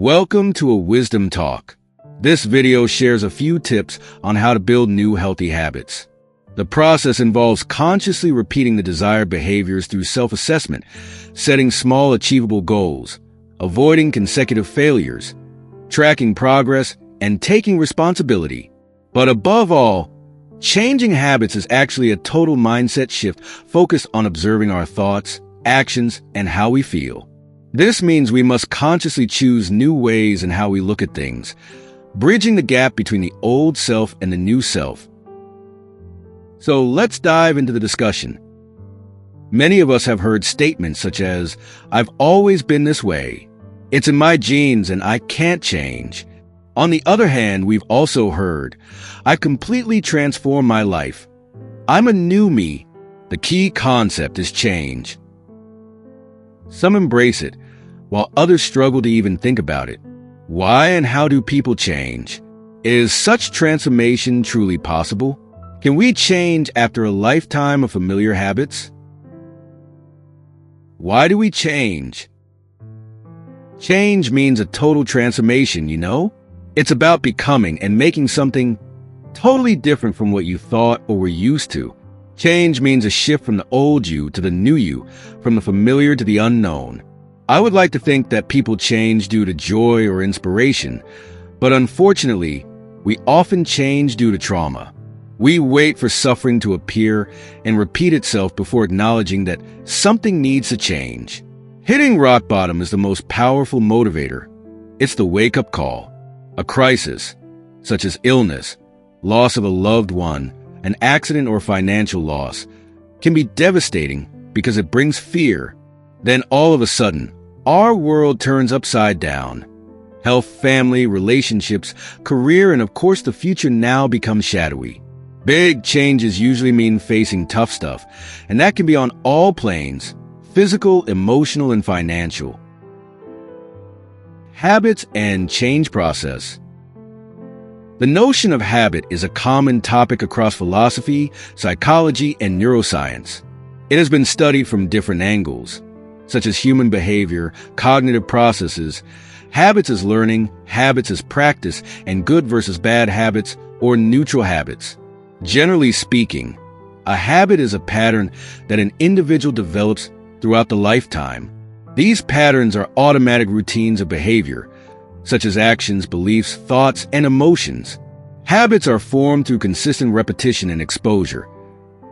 Welcome to a Wisdom Talk. This video shares a few tips on how to build new healthy habits. The process involves consciously repeating the desired behaviors through self-assessment, setting small achievable goals, avoiding consecutive failures, tracking progress, and taking responsibility. But above all, changing habits is actually a total mindset shift focused on observing our thoughts, actions, and how we feel. This means we must consciously choose new ways in how we look at things, bridging the gap between the old self and the new self. So let's dive into the discussion. Many of us have heard statements such as, "I've always been this way. It's in my genes and I can't change." On the other hand, we've also heard, "I've completely transformed my life. I'm a new me." The key concept is change. Some embrace it, while others struggle to even think about it. Why and how do people change? Is such transformation truly possible? Can we change after a lifetime of familiar habits? Why do we change? Change means a total transformation, you know? It's about becoming and making something totally different from what you thought or were used to. Change means a shift from the old you to the new you, from the familiar to the unknown. I would like to think that people change due to joy or inspiration, but unfortunately, we often change due to trauma. We wait for suffering to appear and repeat itself before acknowledging that something needs to change. Hitting rock bottom is the most powerful motivator. It's the wake-up call. A crisis, such as illness, loss of a loved one, an accident or financial loss, can be devastating because it brings fear. Then all of a sudden, our world turns upside down. Health, family, relationships, career, and of course the future now becomes shadowy. Big changes usually mean facing tough stuff, and that can be on all planes: physical, emotional, and financial. Habits and change process. The notion of habit is a common topic across philosophy, psychology, and neuroscience. It has been studied from different angles, such as human behavior, cognitive processes, habits as learning, habits as practice, and good versus bad habits or neutral habits. Generally speaking, a habit is a pattern that an individual develops throughout the lifetime. These patterns are automatic routines of behavior, such as actions, beliefs, thoughts, and emotions. Habits are formed through consistent repetition and exposure,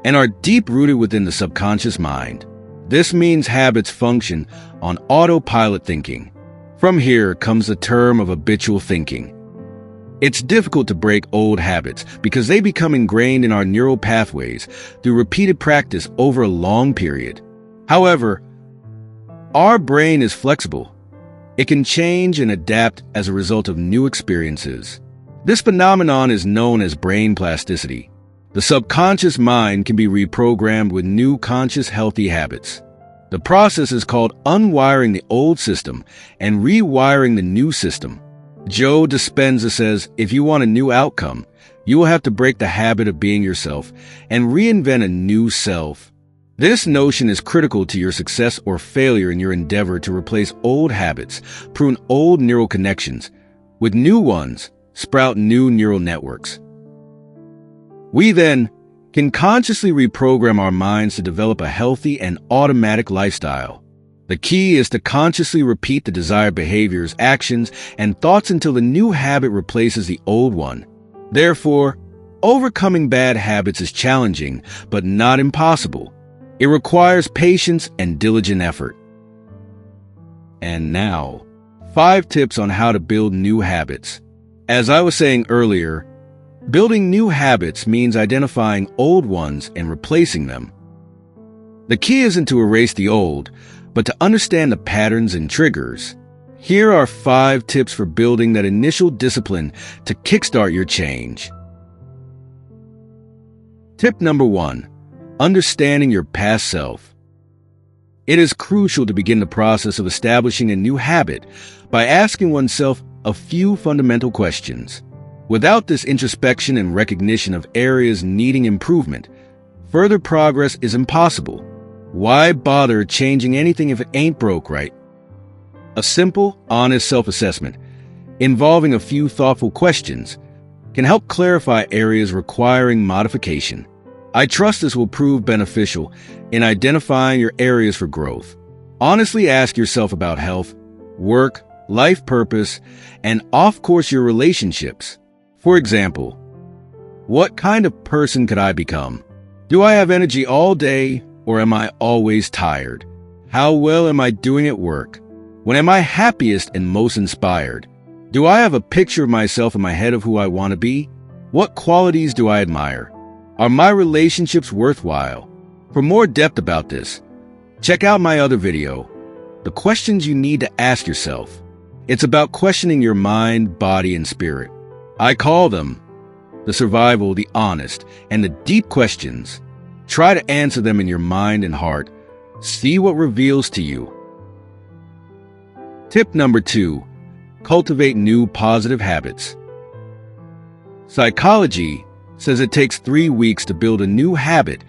and are deep-rooted within the subconscious mind. This means habits function on autopilot thinking. From here comes the term of habitual thinking. It's difficult to break old habits because they become ingrained in our neural pathways through repeated practice over a long period. However, our brain is flexible. It can change and adapt as a result of new experiences. This phenomenon is known as brain plasticity. The subconscious mind can be reprogrammed with new conscious healthy habits. The process is called unwiring the old system and rewiring the new system. Joe Dispenza says, if you want a new outcome, you will have to break the habit of being yourself and reinvent a new self. This notion is critical to your success or failure in your endeavor to replace old habits, prune old neural connections, with new ones, sprout new neural networks. We then can consciously reprogram our minds to develop a healthy and automatic lifestyle. The key is to consciously repeat the desired behaviors, actions, and thoughts until the new habit replaces the old one. Therefore, overcoming bad habits is challenging, but not impossible. It requires patience and diligent effort. And now, 5 tips on how to build new habits. As I was saying earlier, building new habits means identifying old ones and replacing them. The key isn't to erase the old, but to understand the patterns and triggers. Here are 5 tips for building that initial discipline to kickstart your change. Tip number 1. Understanding your past self. It is crucial to begin the process of establishing a new habit by asking oneself a few fundamental questions. Without this introspection and recognition of areas needing improvement, further progress is impossible. Why bother changing anything if it ain't broke, right? A simple, honest self-assessment involving a few thoughtful questions can help clarify areas requiring modification. I trust this will prove beneficial in identifying your areas for growth. Honestly ask yourself about health, work, life purpose, and of course your relationships. For example, what kind of person could I become? Do I have energy all day, or am I always tired? How well am I doing at work? When am I happiest and most inspired? Do I have a picture of myself in my head of who I want to be? What qualities do I admire? Are my relationships worthwhile? For more depth about this, check out my other video, The Questions You Need to Ask Yourself. It's about questioning your mind, body, and spirit. I call them the survival, the honest, and the deep questions. Try to answer them in your mind and heart. See what reveals to you. Tip number 2, cultivate new positive habits. Psychology says it takes 3 weeks to build a new habit,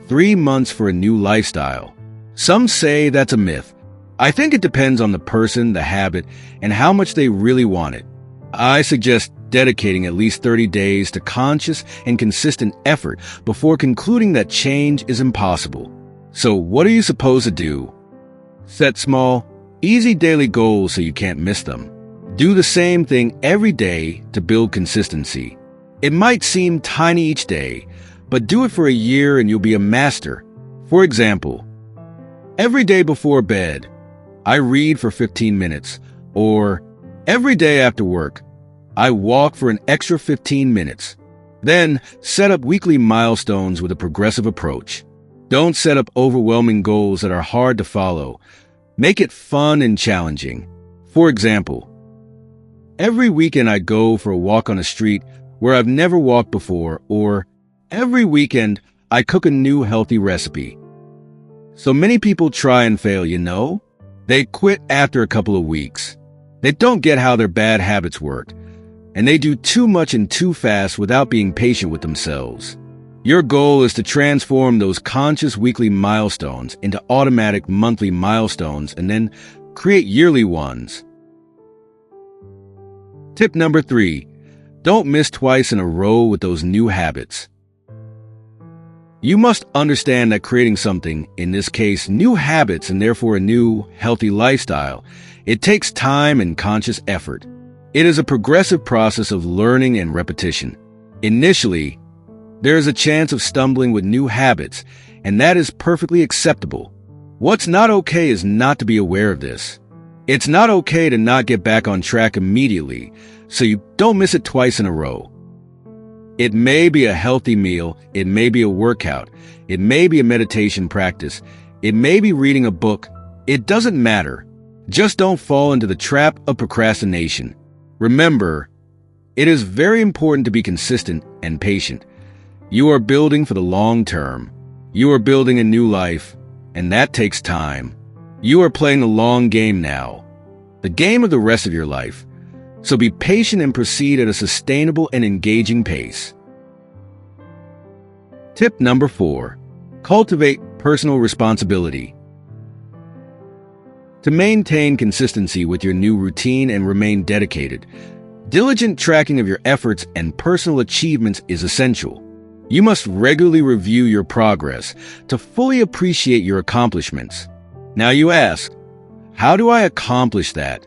3 months for a new lifestyle. Some say that's a myth. I think it depends on the person, the habit, and how much they really want it. I suggest dedicating at least 30 days to conscious and consistent effort before concluding that change is impossible. So what are you supposed to do? Set small, easy daily goals so you can't miss them. Do the same thing every day to build consistency. It might seem tiny each day, but do it for a year and you'll be a master. For example, every day before bed, I read for 15 minutes, or every day after work, I walk for an extra 15 minutes. Then set up weekly milestones with a progressive approach. Don't set up overwhelming goals that are hard to follow. Make it fun and challenging. For example, every weekend I go for a walk on a street where I've never walked before, or every weekend I cook a new healthy recipe. So many people try and fail, you know? They quit after a couple of weeks. They don't get how their bad habits work, and they do too much and too fast without being patient with themselves. Your goal is to transform those conscious weekly milestones into automatic monthly milestones and then create yearly ones. Tip number 3, don't miss twice in a row with those new habits. You must understand that creating something, in this case new habits and therefore a new, healthy lifestyle, it takes time and conscious effort. It is a progressive process of learning and repetition. Initially, there is a chance of stumbling with new habits, and that is perfectly acceptable. What's not okay is not to be aware of this. It's not okay to not get back on track immediately, so you don't miss it twice in a row. It may be a healthy meal, it may be a workout, it may be a meditation practice, it may be reading a book. It doesn't matter. Just don't fall into the trap of procrastination. Remember, it is very important to be consistent and patient. You are building for the long term. You are building a new life, and that takes time. You are playing the long game now, the game of the rest of your life. So be patient and proceed at a sustainable and engaging pace. Tip number 4, cultivate personal responsibility. To maintain consistency with your new routine and remain dedicated, diligent tracking of your efforts and personal achievements is essential. You must regularly review your progress to fully appreciate your accomplishments. Now you ask, how do I accomplish that?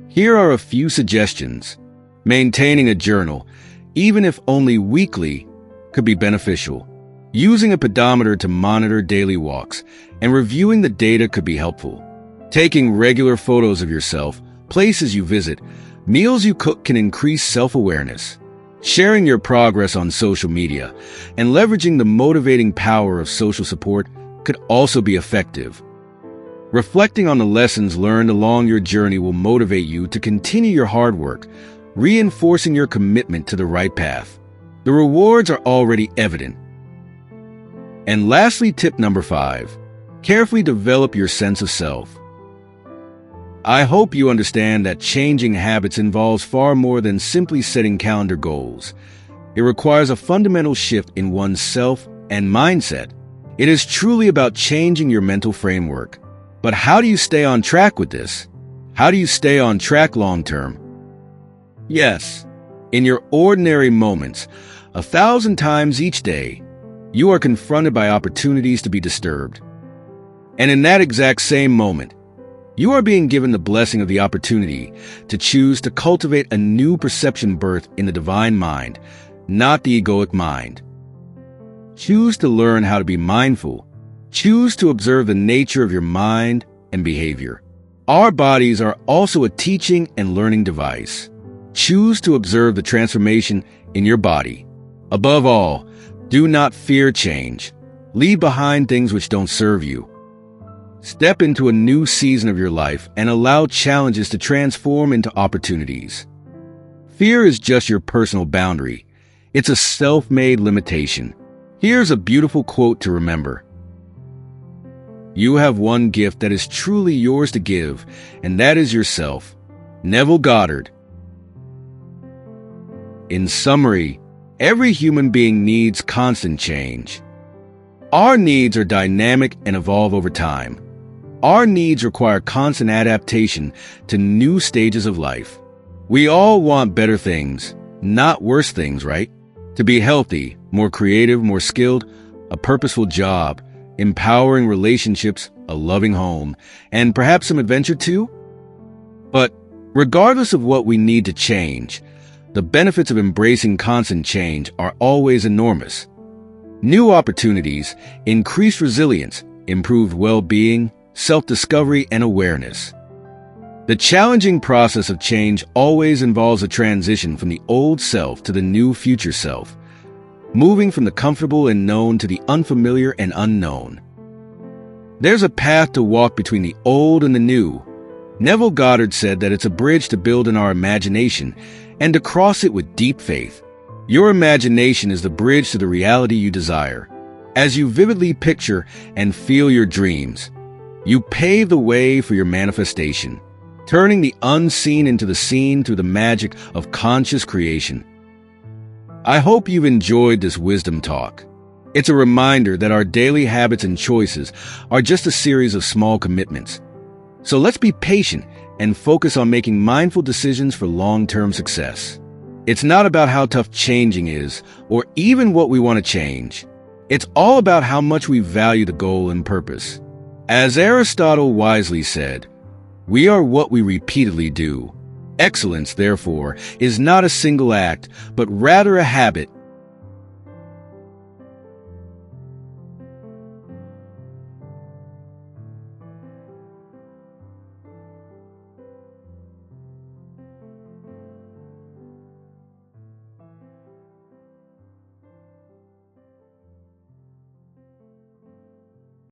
Here are a few suggestions. Maintaining a journal, even if only weekly, could be beneficial. Using a pedometer to monitor daily walks and reviewing the data could be helpful. Taking regular photos of yourself, places you visit, meals you cook can increase self-awareness. Sharing your progress on social media and leveraging the motivating power of social support could also be effective. Reflecting on the lessons learned along your journey will motivate you to continue your hard work, reinforcing your commitment to the right path. The rewards are already evident. And lastly, tip number 5, carefully develop your sense of self. I hope you understand that changing habits involves far more than simply setting calendar goals. It requires a fundamental shift in one's self and mindset. It is truly about changing your mental framework. But how do you stay on track with this? How do you stay on track long term? Yes, in your ordinary moments, 1,000 times each day, you are confronted by opportunities to be disturbed. And in that exact same moment, you are being given the blessing of the opportunity to choose to cultivate a new perception birth in the divine mind, not the egoic mind. Choose to learn how to be mindful. Choose to observe the nature of your mind and behavior. Our bodies are also a teaching and learning device. Choose to observe the transformation in your body. Above all, do not fear change. Leave behind things which don't serve you. Step into a new season of your life and allow challenges to transform into opportunities. Fear is just your personal boundary. It's a self-made limitation. Here's a beautiful quote to remember. You have one gift that is truly yours to give, and that is yourself. Neville Goddard. In summary, every human being needs constant change. Our needs are dynamic and evolve over time. Our needs require constant adaptation to new stages of life. We all want better things, not worse things, right? To be healthy, more creative, more skilled, a purposeful job, empowering relationships, a loving home, and perhaps some adventure too? But regardless of what we need to change, the benefits of embracing constant change are always enormous. New opportunities, increased resilience, improved well-being, self-discovery, and awareness. The challenging process of change always involves a transition from the old self to the new future self, moving from the comfortable and known to the unfamiliar and unknown. There's a path to walk between the old and the new. Neville Goddard said that it's a bridge to build in our imagination and to cross it with deep faith. Your imagination is the bridge to the reality you desire. As you vividly picture and feel your dreams, you pave the way for your manifestation, turning the unseen into the seen through the magic of conscious creation. I hope you've enjoyed this wisdom talk. It's a reminder that our daily habits and choices are just a series of small commitments. So let's be patient and focus on making mindful decisions for long-term success. It's not about how tough changing is, or even what we want to change. It's all about how much we value the goal and purpose. As Aristotle wisely said, we are what we repeatedly do. Excellence, therefore, is not a single act, but rather a habit